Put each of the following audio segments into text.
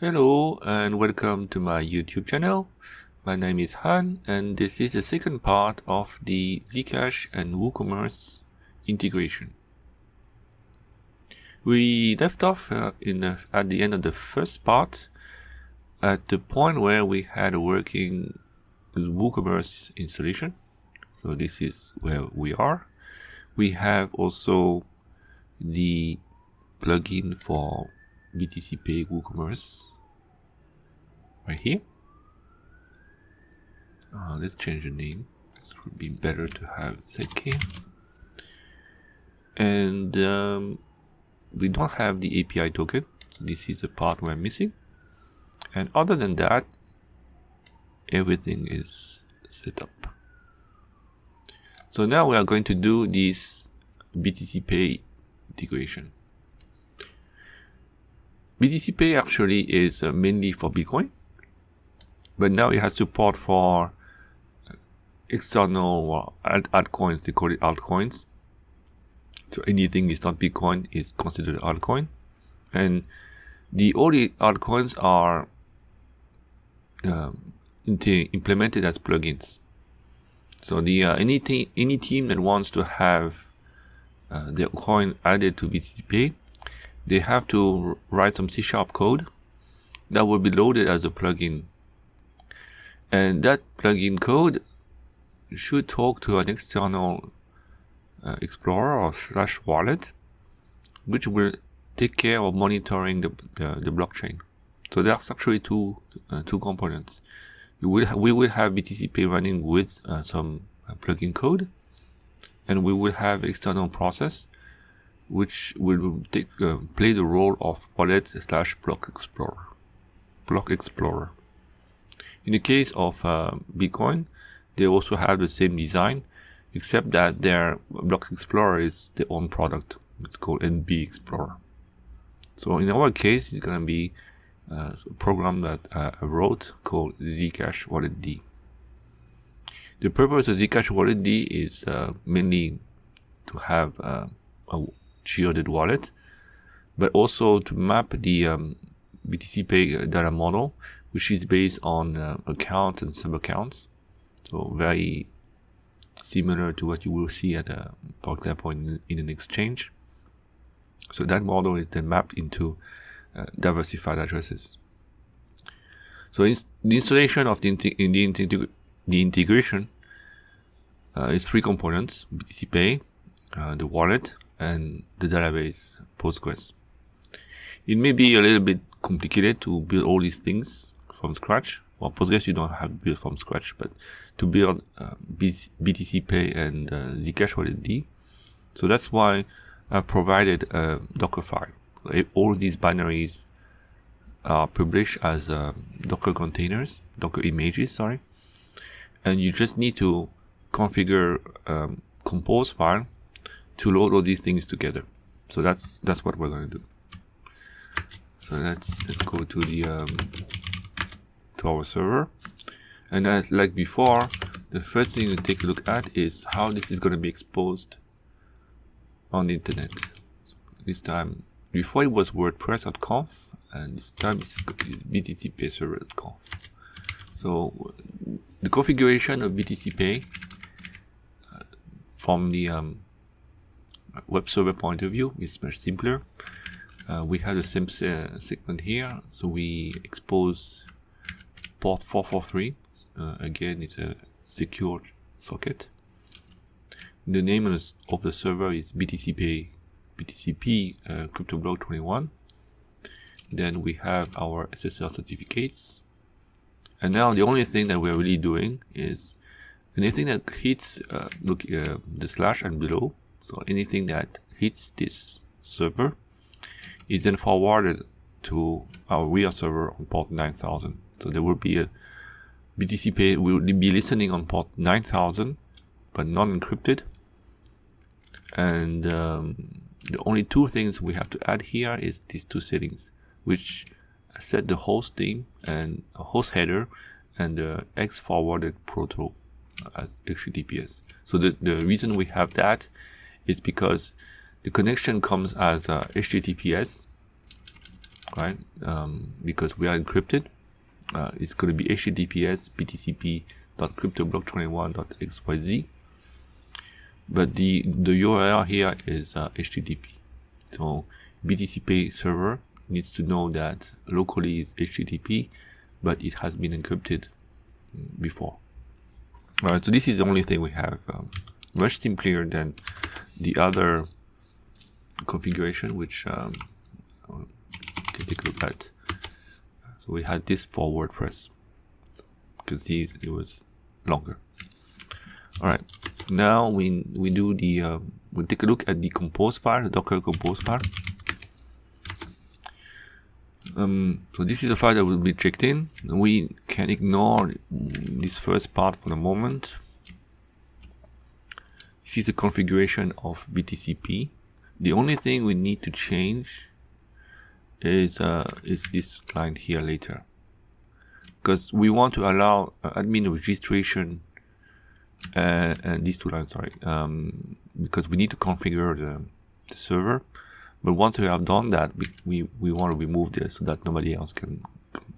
Hello and welcome to my YouTube channel. My name is Han and this is the second part of the Zcash and WooCommerce integration. We left off at the end of the first part at the point where we had a working WooCommerce installation. So this is where we are. We have also the plugin for btcpay WooCommerce right here. Let's change the name. It would be better to have zcash. And we don't have the API token. This is the part we're missing. And other than that, everything is set up. So now we are going to do this btcpay integration. btcpay actually is mainly for Bitcoin, but now it has support for external altcoins. They call it altcoins. So anything that's not Bitcoin is considered altcoin, and the only altcoins are implemented as plugins. So the any team that wants to have their coin added to btcpay, they have to write some C# code that will be loaded as a plugin, and that plugin code should talk to an external explorer or / wallet, which will take care of monitoring the blockchain. So there's actually two components. We will have btcpay running with some plugin code, and we will have external process which will play the role of wallet / block explorer. In the case of Bitcoin, they also have the same design, except that their block explorer is their own product. It's called NB Explorer. So in our case, it's going to be a program that I wrote called zcash wallet D. The purpose of zcash wallet D is mainly to have a shielded wallet, but also to map the btcpay data model, which is based on accounts and sub-accounts. So very similar to what you will see at, for example, in an exchange. So that model is then mapped into diversified addresses. So the installation of the integration is three components: btcpay, the wallet, and the database Postgres. It may be a little bit complicated to build all these things from scratch. Well, Postgres you don't have to build from scratch, but to build btcpay and zcash wallet D. So that's why I provided a Docker file. All these binaries are published as Docker containers, Docker images, sorry. And you just need to configure compose file to load all these things together. So that's what we're going to do. So let's go to the to our server, and as like before, the first thing to take a look at is how this is going to be exposed on the internet. This time, before it was WordPress.conf, and this time it's btcpayserver.conf. So the configuration of btcpay from the web server point of view is much simpler. We have the same segment here, so we expose port 443. Again, it's a secure socket. The name of the server is btcp cryptoblock 21. Then we have our SSL certificates, and now the only thing that we're really doing is anything that hits the slash and below. So anything that hits this server is then forwarded to our real server on port 9000. So there will be a btcpay will be listening on port 9000, but non-encrypted. And the only two things we have to add here is these two settings, which set the host name and a host header and the X forwarded proto as HTTPS. So the reason we have that is because the connection comes as HTTPS, right? Because we are encrypted. It's going to be https btcp.cryptoblock21.xyz, but the URL here is HTTP. So btcpay server needs to know that locally is HTTP, but it has been encrypted before. All right, so this is the only thing we have. Much simpler than the other configuration, which you can take a look at. So we had this for WordPress. So you can see it was longer. All right, now we do the we'll take a look at the compose file, the Docker compose file. So this is a file that will be checked in. We can ignore this first part for the moment. This is the configuration of BTCP. The only thing we need to change is this line here later, because we want to allow admin registration and these two lines, sorry, because we need to configure the server. But once we have done that, we want to remove this so that nobody else can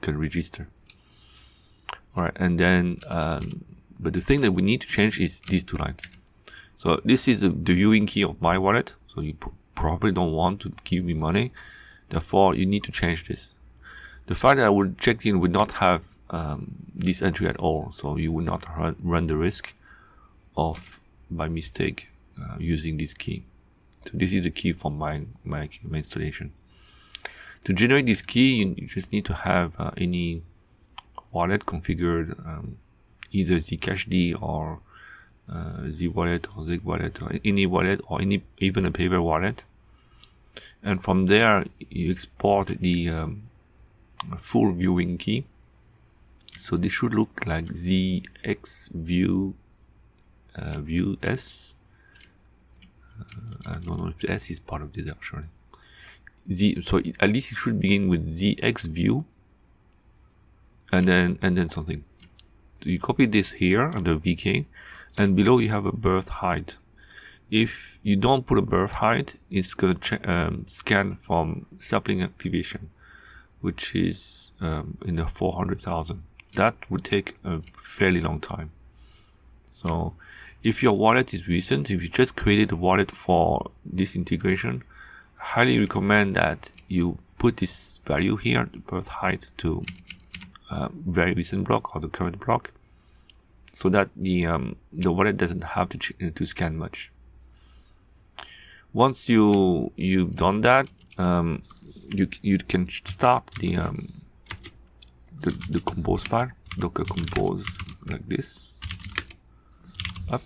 register. All right, and then but the thing that we need to change is these two lines. So this is the viewing key of my wallet. So you probably don't want to give me money. Therefore, you need to change this. The file that I would check in would not have this entry at all. So you would not run the risk of, by mistake, using this key. So this is the key for my installation. To generate this key, you just need to have any wallet configured, either zcash or Z-wallet or Zig wallet or any wallet or even a paper wallet. And from there, you export the full viewing key. So this should look like zxview view S. I don't know if the S is part of this actually. So at least it should begin with zxview and then something. So you copy this here under VK, and below you have a birth height. If you don't put a birth height, it's going to scan from sapling activation, which is in the 400,000. That would take a fairly long time. So if your wallet is recent, if you just created a wallet for this integration, I highly recommend that you put this value here, the birth height, to very recent block or the current block, so that the wallet doesn't have to scan much. Once you've done that, you can start the compose file, docker compose, like this, up,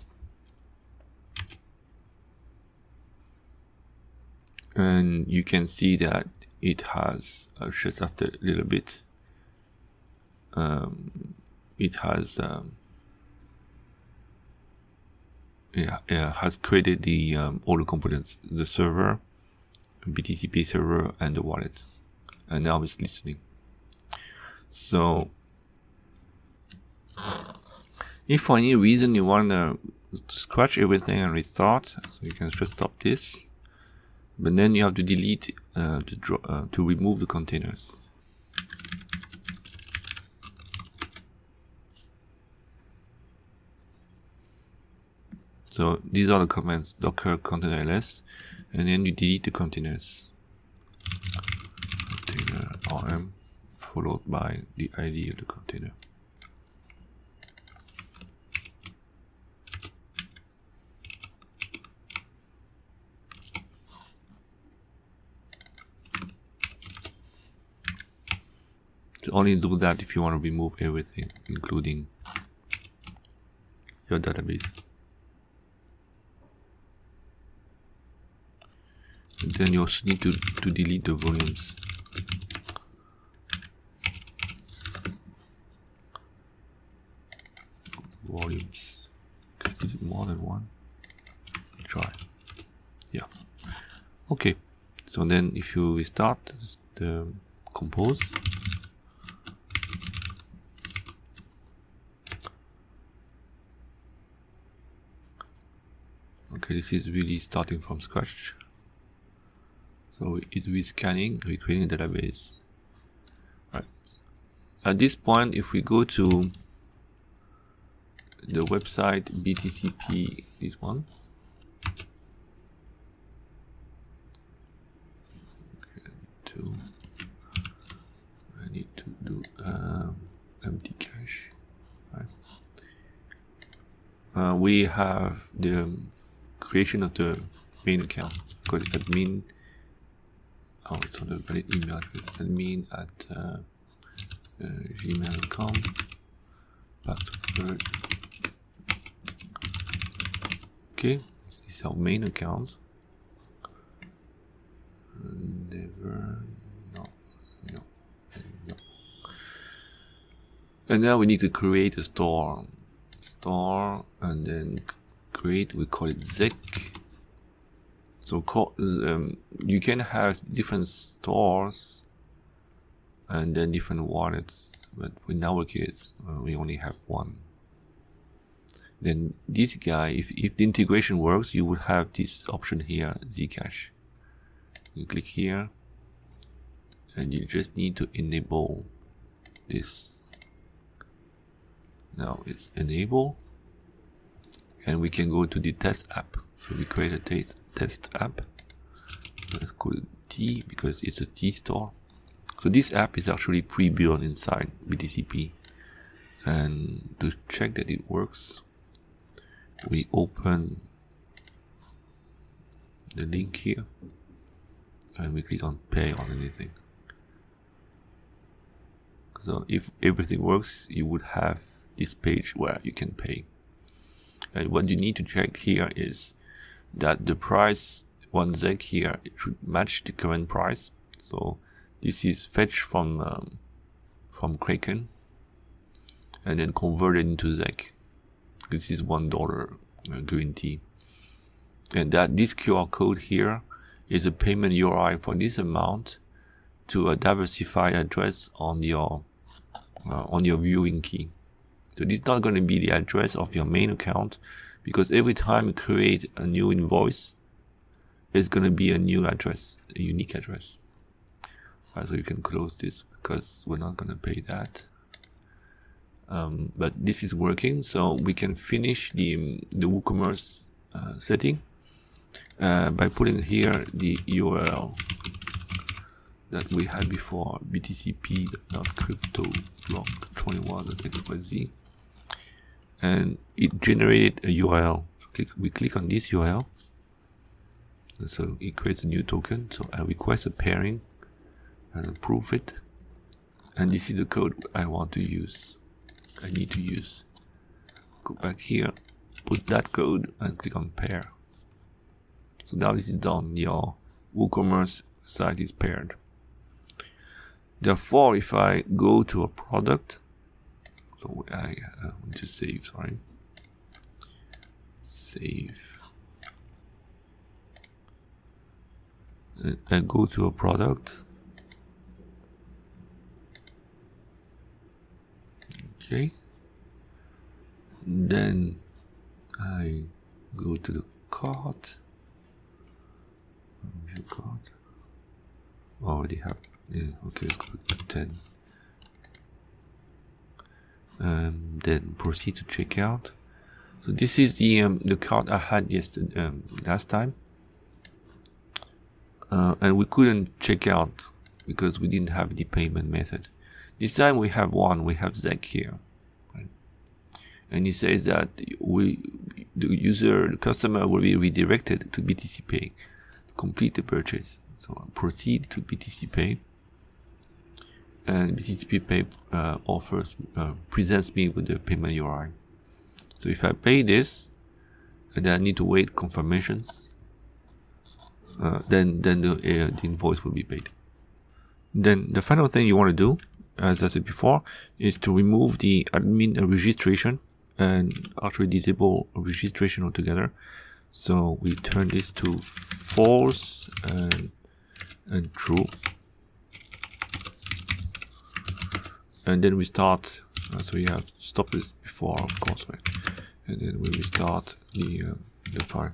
and you can see that it has just after a little bit, it has has created the all the components, the server, BTCpay server, and the wallet, and now it's listening. So if for any reason you want to scratch everything and restart, so you can just stop this, but then you have to delete to remove the containers. So these are the commands: docker container ls, and then you delete the containers. Container rm followed by the ID of the container. So only do that if you want to remove everything, including your database. And then you also need to delete the volumes. Volumes. Is it more than one? Try. Yeah. Okay. So then if you restart the compose, okay, this is really starting from scratch. So it's rescanning, we're creating a database. Right. At this point, if we go to the website btcp, this one, I need to do empty cache. Right. We have the creation of the main account. Go to admin. Oh, it's on the valid email address. Admin at gmail.com. Password. Okay, this is our main account. Never, no. And now we need to create a store, and then create. We call it zec. So you can have different stores and then different wallets, but in our case, we only have one. Then this guy, if the integration works, you would have this option here, zcash. You click here, and you just need to enable this. Now it's enable, and we can go to the test app. So we create a test app. Let's call it T because it's a T store. So this app is actually pre-built inside BTCP. And to check that it works, we open the link here and we click on pay on anything. So if everything works, you would have this page where you can pay. And what you need to check here is that the price, one zec here, it should match the current price. So this is fetched from Kraken and then converted into zec. This is $1 guarantee. And that this QR code here is a payment URI for this amount to a diversified address on your viewing key. So this is not going to be the address of your main account, because every time you create a new invoice, it's going to be a new address, a unique address. So you can close this because we're not going to pay that. But this is working, so we can finish the WooCommerce setting by putting here the URL that we had before, btcp.cryptoblock21.xyz, and it generated a URL. We click on this URL, so it creates a new token. So I request a pairing and approve it, and this is the code I need to use. Go back here, put that code and click on pair. So now this is done. Your WooCommerce site is paired. Therefore, if I go to a product, so I just save, save, and go to a product. Okay. Then I go to the cart. View cart. Already have. Yeah. Okay. Let's go to 10. Then proceed to checkout. So this is the cart I had yesterday, last time, and we couldn't check out because we didn't have the payment method. This time we have zec here, right? And it says that the customer will be redirected to btcpay to complete the purchase. So proceed to btcpay, and btcpay presents me with the payment URI. So if I pay this, and then I need to wait confirmations, then the invoice will be paid. Then the final thing you want to do, as I said before, is to remove the admin registration and actually disable registration altogether. So we turn this to false and true, and then we start. So you have to stop this before, of course, right? And then we restart the file.